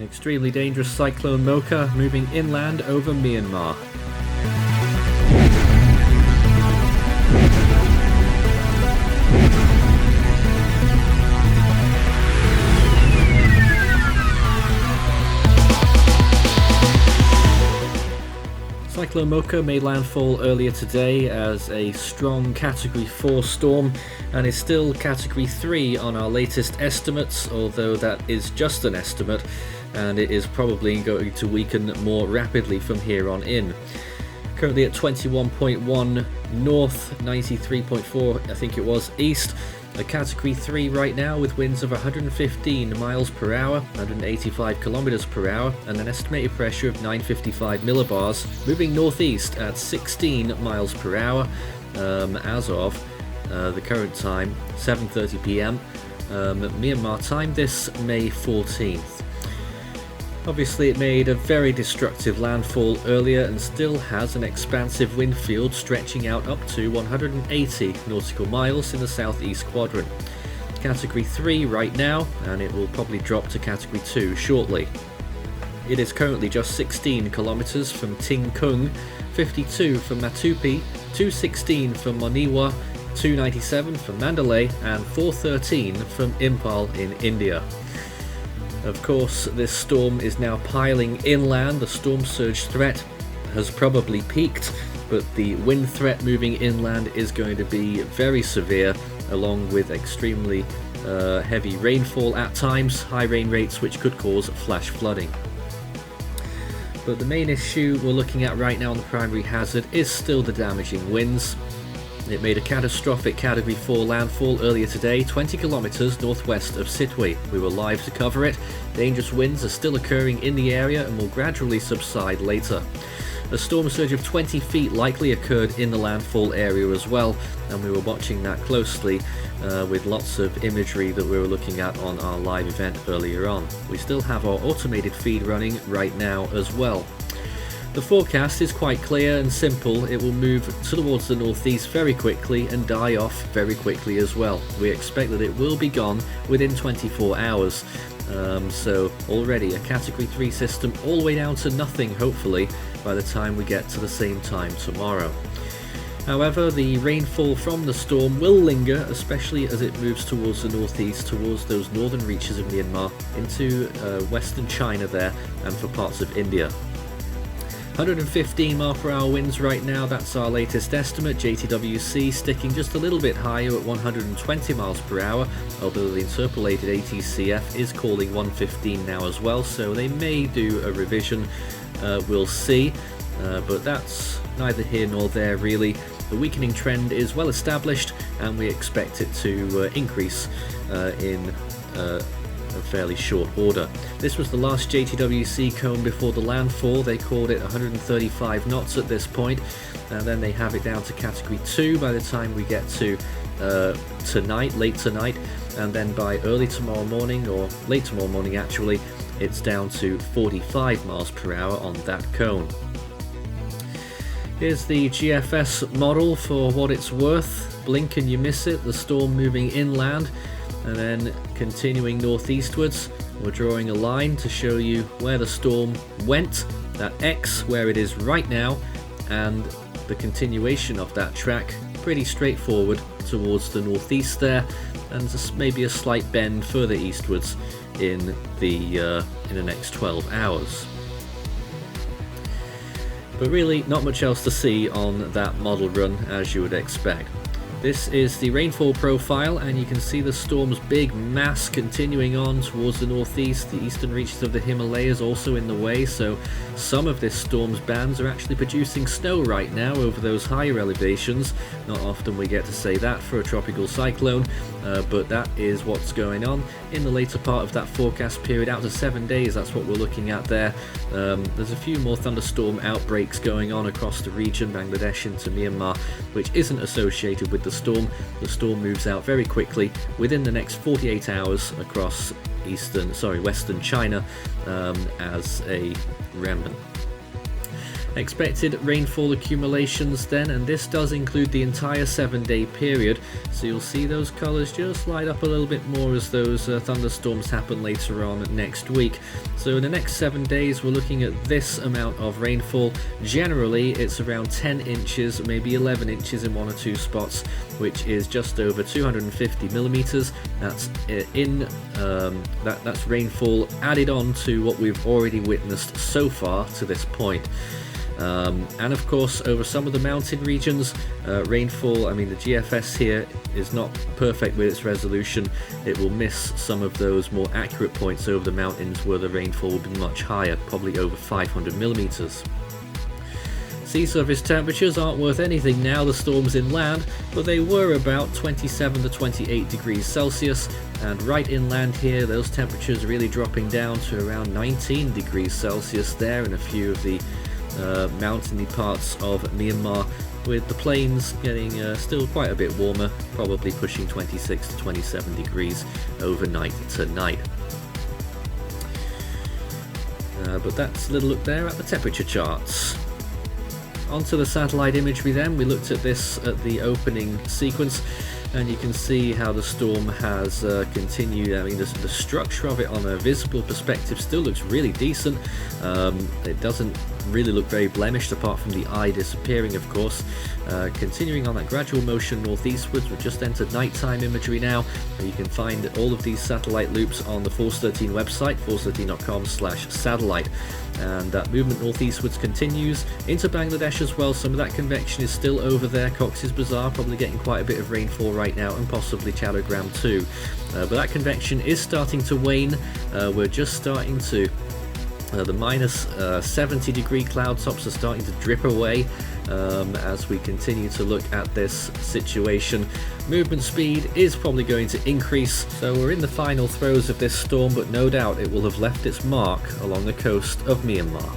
Extremely dangerous Cyclone Mocha moving inland over Myanmar. Cyclone Mocha made landfall earlier today as a strong Category 4 storm and is still Category 3 on our latest estimates, although that is just an estimate and it is probably going to weaken more rapidly from here on in. Currently at 21.1 north, 93.4 I think it was east, a Category 3 right now with winds of 115 miles per hour, 185 kilometers per hour, and an estimated pressure of 955 millibars, moving northeast at 16 miles per hour as of the current time, 7:30 p.m. Myanmar time, this May 14th. Obviously it made a very destructive landfall earlier and still has an expansive wind field stretching out up to 180 nautical miles in the southeast quadrant. Category 3 right now, and it will probably drop to Category 2 shortly. It is currently just 16 kilometers from Ting Kung, 52 from Matupi, 216 from Moniwa, 297 from Mandalay, and 413 from Imphal in India. Of course, this storm is now piling inland. The storm surge threat has probably peaked, but the wind threat moving inland is going to be very severe, along with extremely heavy rainfall at times, high rain rates which could cause flash flooding. But the main issue we're looking at right now on the primary hazard is still the damaging winds. It made a catastrophic Category 4 landfall earlier today, 20 kilometers northwest of Sittwe. We were live to cover it. Dangerous winds are still occurring in the area and will gradually subside later. A storm surge of 20 feet likely occurred in the landfall area as well, and we were watching that closely with lots of imagery that we were looking at on our live event earlier on. We still have our automated feed running right now as well. The forecast is quite clear and simple. It will move towards the northeast very quickly and die off very quickly as well. We expect that it will be gone within 24 hours. So already a Category 3 system all the way down to nothing, hopefully, by the time we get to the same time tomorrow. However, the rainfall from the storm will linger, especially as it moves towards the northeast, towards those northern reaches of Myanmar, into western China there, and for parts of India. 115 mile per hour winds right now, that's our latest estimate. JTWC sticking just a little bit higher at 120 miles per hour, although the interpolated ATCF is calling 115 now as well, so they may do a revision, we'll see, but that's neither here nor there really. The weakening trend is well established and we expect it to increase in a fairly short order. This was the last JTWC cone before the landfall. They called it 135 knots at this point, and then they have it down to Category 2 by the time we get to tonight, late tonight, and then by early tomorrow morning, or late tomorrow morning actually, it's down to 45 miles per hour on that cone. Here's the GFS model for what it's worth. Blink and you miss it, the storm moving inland and then continuing northeastwards. We're drawing a line to show you where the storm went, that X where it is right now, and the continuation of that track, pretty straightforward towards the northeast there, and just maybe a slight bend further eastwards in the next 12 hours. But really not much else to see on that model run, as you would expect. This is the rainfall profile, and you can see the storm's big mass continuing on towards the northeast. The eastern reaches of the Himalayas also in the way, so some of this storm's bands are actually producing snow right now over those higher elevations. Not often we get to say that for a tropical cyclone, but that is what's going on in the later part of that forecast period, out to 7 days. That's what we're looking at there. There's a few more thunderstorm outbreaks going on across the region, Bangladesh into Myanmar, which isn't associated with the storm. The storm moves out very quickly within the next 48 hours across western China as a remnant. Expected rainfall accumulations then, and this does include the entire 7-day period, so you'll see those colours just light up a little bit more as those thunderstorms happen later on next week. So in the next 7 days we're looking at this amount of rainfall. Generally it's around 10 inches, maybe 11 inches in one or two spots, which is just over 250 millimeters. That's that's rainfall added on to what we've already witnessed so far to this point. And of course over some of the mountain regions, rainfall, I mean the GFS here is not perfect with its resolution. It will miss some of those more accurate points over the mountains where the rainfall will be much higher, probably over 500 millimeters. Sea surface temperatures aren't worth anything now the storm's inland, but they were about 27 to 28 degrees Celsius, and right inland here those temperatures really dropping down to around 19 degrees Celsius there in a few of the mountainy parts of Myanmar, with the plains getting still quite a bit warmer, probably pushing 26 to 27 degrees overnight tonight. But that's a little look there at the temperature charts. Onto the satellite imagery then. We looked at this at the opening sequence, and you can see how the storm has continued. I mean, the structure of it on a visible perspective still looks really decent. It doesn't really look very blemished apart from the eye disappearing, of course. Continuing on that gradual motion northeastwards, we've just entered nighttime imagery now. You can find all of these satellite loops on the Force 13 website, force13.com/satellite. And that movement northeastwards continues into Bangladesh as well. Some of that convection is still over there. Cox's Bazar probably getting quite a bit of rainfall right now, and possibly Chattogram too. But that convection is starting to wane. We're just starting to the minus 70 degree cloud tops are starting to drip away as we continue to look at this situation. Movement speed is probably going to increase, so we're in the final throes of this storm, but no doubt it will have left its mark along the coast of Myanmar.